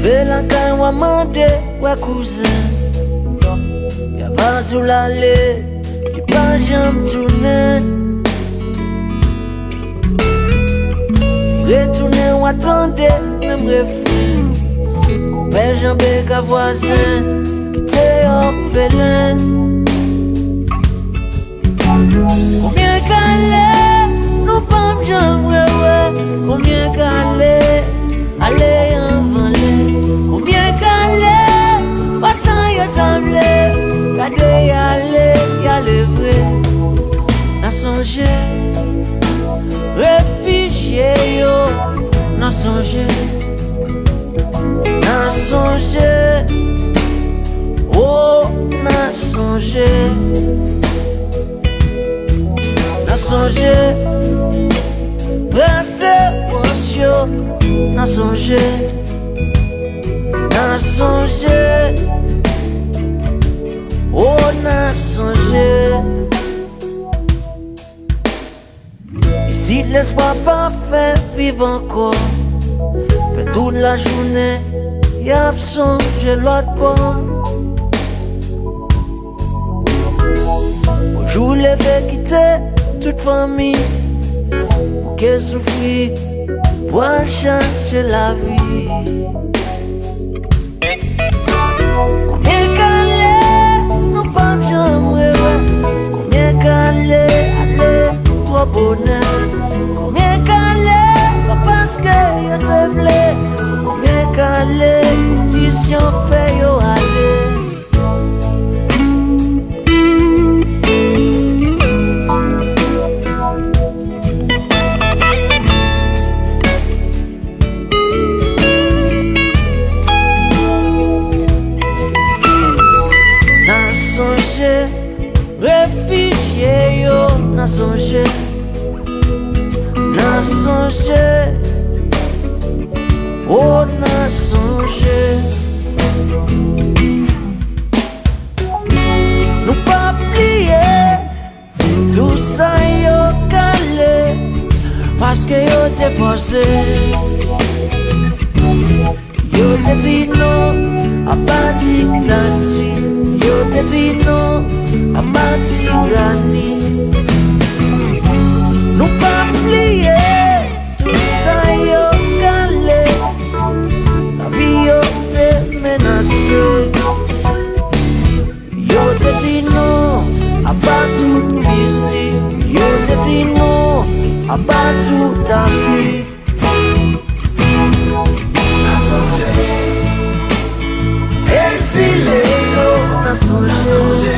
la caille wa mandé ouais cousin. Y'a pas tout l'aller, y'a pas jamais tourner. Retourner ou attendez, même refrain. Coupé jambé qu'à voisin, t'es orphelin. Combien qu'allez, nous pas bien ouais. Combien qu'allez, allez en valet. Combien qu'allez, passant y'a tablé. Gardez y'a le vrai. N'a songé, réfugié yo. N'a songé, oh n'a songé. N'a songé, brassé poisio. N'a songé, oh n'a songé. Ici l'espoir parfait vive encore. Fait toute la journée, y'a songé l'autre bord. Bonjour les vais quitter toute famille. Pour qu'elle souffre, pour changer la vie. Combien qu'allez, nous pas jamais. Combien qu'allez, allez, toi bonheur. Combien qu'allez, pas parce que y'a te plaît. Combien qu'allez, pétition fait yo aller. Réfugié yo, n'a songé, oh n'a songé. Nous pas plier, tout ça yo calé, parce que yo t'es forcé. Yo te dit non, à pas dit tanti. Yo te dit non, à pas dit gani. Nous pas plier, tout ça yo calé. La vie yo te menacé. Yo te dit non, à pas tout ici. Yo te dit non, à pas tout ta vie. Exilé yo, n'a songé.